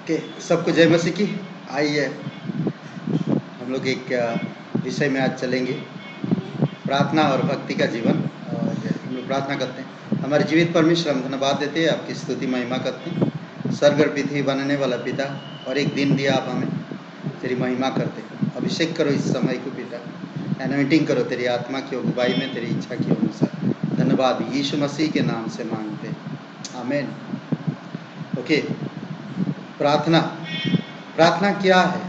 Okay, सबको जय मसीह की। आइए हम लोग एक विषय में आज चलेंगे, प्रार्थना और भक्ति का जीवन। और हम लोग प्रार्थना करते हैं। हमारे जीवित परमेश्वर, हम धन्यवाद देते हैं, आपकी स्तुति महिमा करते हैं। स्वर्ग और पृथ्वी बनाने वाला पिता, और एक दिन दिया आप हमें, तेरी महिमा करते हैं। अभिषेक करो इस समय को पिता, एनॉइंटिंग करो तेरी आत्मा की अगुवाई में, तेरी इच्छा के अनुसार। धन्यवाद यीशु मसीह के नाम से मांगते हैं, आमीन। ओके, प्रार्थना प्रार्थना क्या है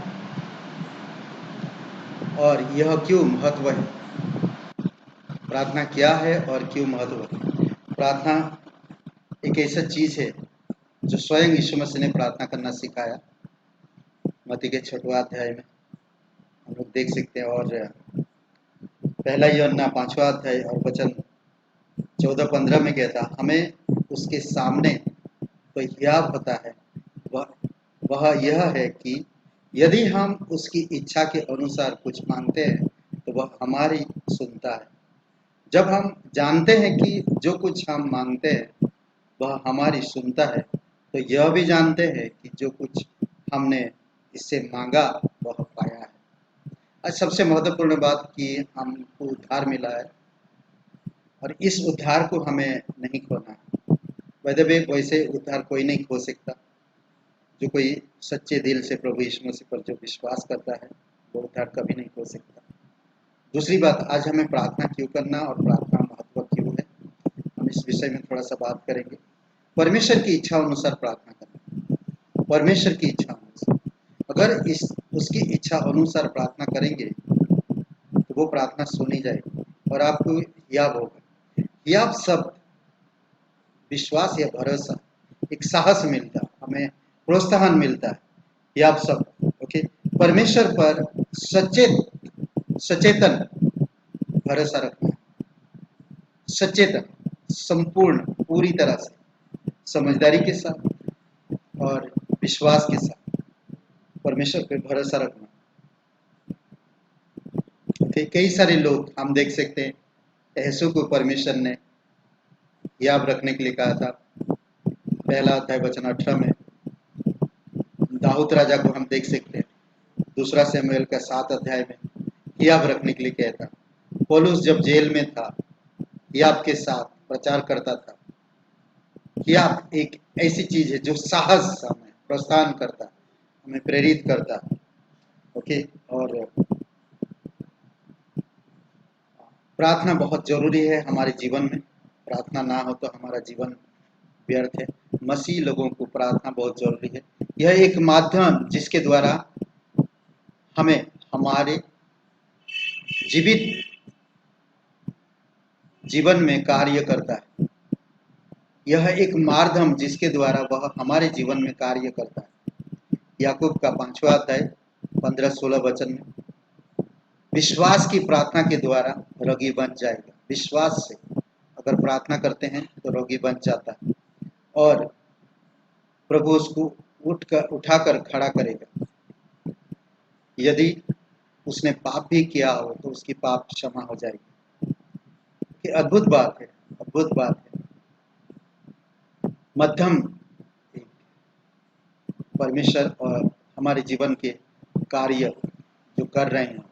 और यह क्यों महत्व है? प्रार्थना क्या है और क्यों महत्व है? प्रार्थना एक ऐसा चीज है जो स्वयं यीशु मसीह ने प्रार्थना करना सिखाया। मत्ती के 6वें अध्याय में हम लोग देख सकते हैं, और पहला यूहन्ना 5वां अध्याय और वचन 14-15 में कहता, हमें उसके सामने तो यह होता है, वह यह है कि यदि हम उसकी इच्छा के अनुसार कुछ मांगते हैं तो वह हमारी सुनता है। जब हम जानते हैं कि जो कुछ हम मांगते हैं वह हमारी सुनता है, तो यह भी जानते हैं कि जो कुछ हमने इससे मांगा वह पाया है। आज सबसे महत्वपूर्ण बात कि हमको उद्धार मिला है, और इस उद्धार को हमें नहीं खोना है। वैसे उद्धार कोई नहीं खो सकता। जो कोई सच्चे दिल से प्रभु यीशु मसीह पर जो विश्वास करता है वो उद्धार कभी नहीं खो सकता। दूसरी बात, आज हमें प्रार्थना क्यों करना और प्रार्थना महत्व क्यों है, हम इस विषय में थोड़ा सा बात करेंगे। परमेश्वर की इच्छा अनुसार प्रार्थना करना, परमेश्वर की इच्छा अनुसार। अगर उसकी इच्छा अनुसार प्रार्थना करेंगे तो वो प्रार्थना सुनी जाएगी और आपको याद होगा। याद शब्द विश्वास या भरोसा, एक साहस मिलता, हमें प्रोत्साहन मिलता है। याद शब्द ओके, परमेश्वर पर सचेतन भरोसा रखना, सचेतन, संपूर्ण, पूरी तरह से, समझदारी के साथ और विश्वास के साथ परमेश्वर पे भरोसा रखना। कई सारे लोग हम देख सकते हैं, यीशु को परमेश्वर ने याद रखने के लिए कहा था। पहला अध्याय वचन 18 में दाऊद राजा को हम देख सकते हैं। दूसरा शमूएल का 7 अध्याय में याद रखने के लिए कहता। पौलुस जब जेल में था, याद के साथ प्रचार करता था। याद एक ऐसी चीज है जो साहस हमें प्रोत्साहन करता, हमें प्रेरित करता। ओके, और प्रार्थना बहुत जरूरी है हमारे जीवन में। प्रार्थना ना हो तो हमारा जीवन व्यर्थ है। मसीह लोगों को प्रार्थना बहुत जरूरी है। यह एक माध्यम जिसके द्वारा हमें हमारे जीवित जीवन में कार्य करता है। यह एक माध्यम जिसके द्वारा वह हमारे जीवन में कार्य करता है। याकूब का 5वां अध्याय 15-16 वचन में, विश्वास की प्रार्थना के द्वारा रोगी बन जाएगा। विश्वास से अगर प्रार्थना करते हैं तो रोगी बन जाता है और प्रभु उसको उठाकर खड़ा करेगा। यदि उसने पाप भी किया हो तो उसकी पाप क्षमा हो जाएगी। ये अद्भुत बात है, अद्भुत बात है। मध्यम परमेश्वर और हमारे जीवन के कार्य जो कर रहे हैं।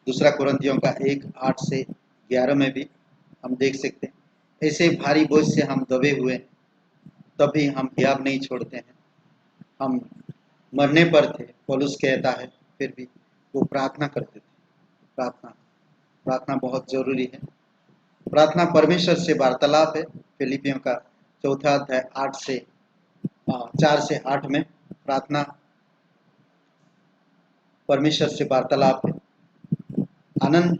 दूसरा कुरिन्थियों का 1:8-11 में भी हम देख सकते हैं, ऐसे भारी बोझ से हम दबे हुए तब भी हम हियाव नहीं छोड़ते हैं। हम मरने पर थे, पौलुस कहता है, फिर भी वो प्रार्थना करते थे। प्रार्थना बहुत जरूरी है। प्रार्थना परमेश्वर से वार्तालाप है। फिलिपियों का 4 अध्याय 4 से 8 में प्रार्थना परमेश्वर से वार्तालाप है। आनंद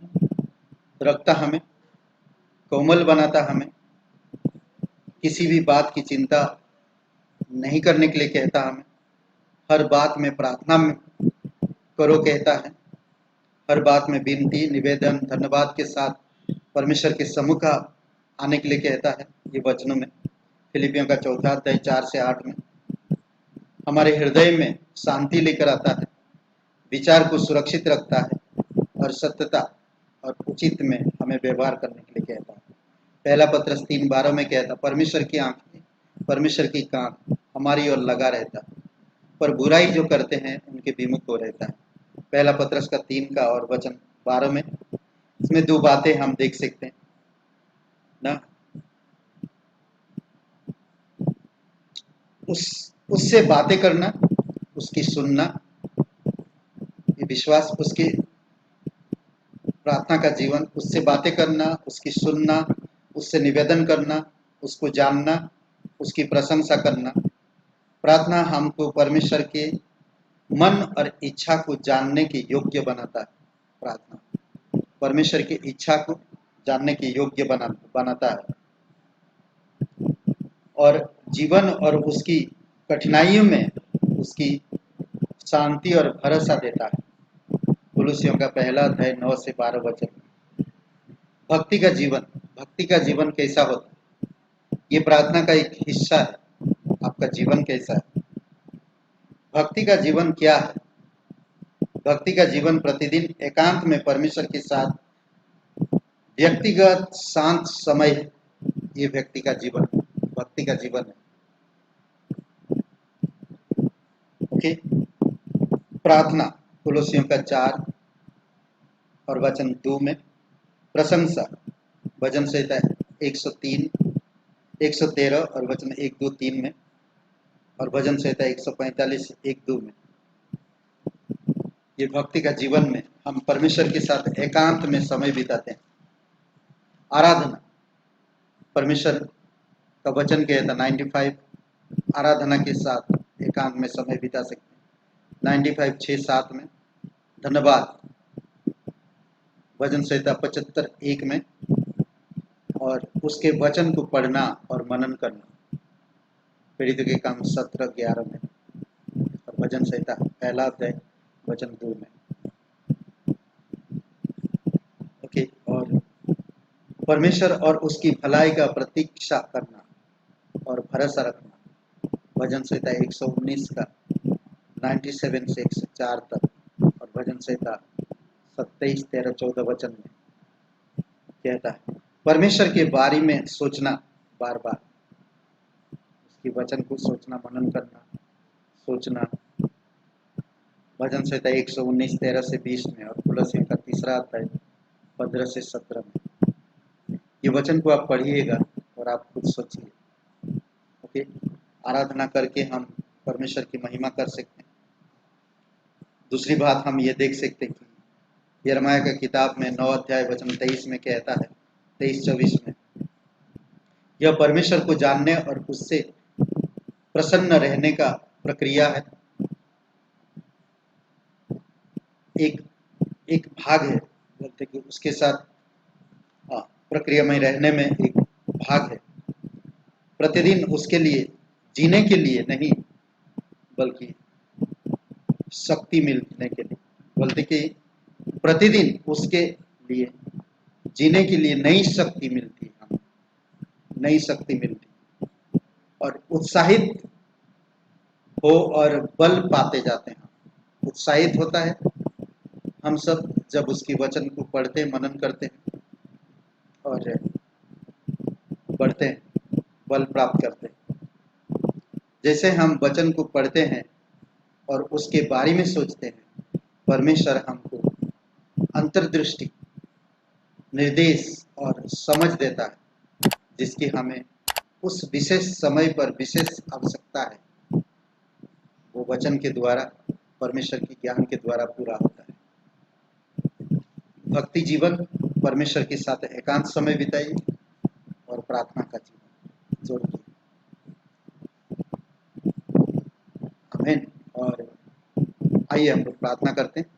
रखता, हमें कोमल बनाता, हमें किसी भी बात की चिंता नहीं करने के लिए कहता, हमें हर बात में प्रार्थना में करो कहता है। हर बात में विनती, निवेदन, धन्यवाद के साथ परमेश्वर के सम्मुख आने के लिए कहता है। ये वचनों में फिलिपियों का 4 अध्याय 4 से 8 में हमारे हृदय में शांति लेकर आता है, विचार को सुरक्षित रखता है और सत्यता और उचित में हमें व्यवहार करने के लिए कहता है। पहला पत्रस 3:12 में कहता, परमेश्वर की आंखें, परमेश्वर की कान हमारी ओर लगा रहता, पर बुराई जो करते हैं उनके विमुख हो रहता है। पहला पत्रस का 3 का और वचन 12 में, इसमें दो बातें हम देख सकते हैं ना। उससे बातें करना, उसकी सुनना, ये विश्वास, उसकी प्रार्थना का जीवन, उससे बातें करना, उसकी सुनना, उससे निवेदन करना, उसको जानना, उसकी प्रशंसा करना। प्रार्थना हमको परमेश्वर के मन और इच्छा को जानने के योग्य बनाता है। प्रार्थना परमेश्वर की इच्छा को जानने के योग्य बनाता है और जीवन और उसकी कठिनाइयों में उसकी शांति और भरोसा देता है। कुलुसियों का पहला अध्याय 9 से 12 वचन। भक्ति का जीवन कैसा होता है, ये प्रार्थना का एक हिस्सा है। आपका जीवन कैसा है? भक्ति का जीवन क्या है? भक्ति का जीवन प्रतिदिन एकांत में परमेश्वर के साथ व्यक्तिगत शांत समय है। ये भक्ति का जीवन है। ओके। प्रार्थना कुलुसियों का 4 और वचन 2 में। प्रशंसा भजन संहिता 103, 113 और वचन 1, 2, 3 में, और भजन संहिता 145, 1, 2 में। ये भक्ति का जीवन में हम परमेश्वर के साथ एकांत में समय बिताते हैं। आराधना परमेश्वर का वचन कहता 95 आराधना के साथ एकांत में समय बिता सकते हैं। 95, 6, 7 में। धन्यवाद भजन संहिता 75, 1 में, और उसके वचन को पढ़ना और मनन करना प्रेरितों के काम 17, 11 में, और भजन संहिता पहला अध्याय वचन 2 में। ओके। और परमेश्वर और उसकी भलाई का प्रतीक्षा करना और भरोसा रखना भजन संहिता 119 का 97 से 104 तक, और भजन संहिता 27, 13, 14 वचन में कहता है परमेश्वर के बारे में सोचना, बार बार उसकी वचन को सोचना, मनन करना, सोचना। भजन संहिता 119, 13 से 20 में, और कुलुसियों का 3 अध्याय 15 से 17 में। ये वचन को आप पढ़िएगा और आप खुद सोचिए। ओके। आराधना करके हम परमेश्वर की महिमा कर सकते हैं। दूसरी बात हम ये देख सकते हैं कि यिर्मयाह की किताब में 9 अध्याय वचन 23 में कहता है, 23-24 में, यह परमेश्वर को जानने और उससे प्रसन्न रहने का प्रक्रिया है। एक भाग है, बोलते कि उसके साथ प्रक्रिया में रहने में एक भाग है। प्रतिदिन उसके लिए जीने के लिए नहीं, बल्कि शक्ति मिलने के लिए। बोलते कि प्रतिदिन उसके लिए जीने के लिए नई शक्ति मिलती है, हमें नई शक्ति मिलती और उत्साहित हो और बल पाते जाते हैं। उत्साहित होता है हम सब जब उसकी वचन को पढ़ते, मनन करते हैं और बढ़ते हैं, बल प्राप्त करते हैं। जैसे हम वचन को पढ़ते हैं और उसके बारे में सोचते हैं, परमेश्वर हमको अंतर्दृष्टि, निर्देश और समझ देता है, जिसकी हमें उस विशेष समय पर विशेष आवश्यकता है। वो वचन के द्वारा, परमेश्वर की ज्ञान के द्वारा पूरा होता है। भक्ति जीवन, परमेश्वर के साथ एकांत समय बिताइए और प्रार्थना का जीवन जोड़िए। आमीन। और आइए हम लोग प्रार्थना करते हैं।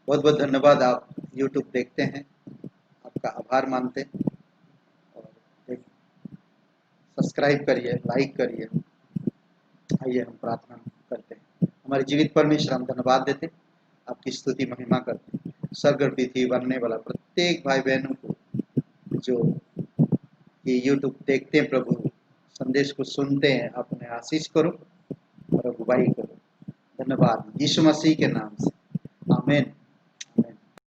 बहुत बहुत धन्यवाद, आप YouTube देखते हैं, आपका आभार मानते हैं, और सब्सक्राइब करिए, लाइक करिए। आइए हम प्रार्थना करते हैं। हमारे जीवित परमेश्वर, हम धन्यवाद देते, आपकी स्तुति महिमा करते हैं। स्वर्ग और पृथ्वी बनने वाला प्रत्येक भाई बहनों को जो ये YouTube देखते हैं, प्रभु संदेश को सुनते हैं, अपने आशीष करो और अगुवाई करो। धन्यवाद यीशु मसीह के नाम से, आमीन।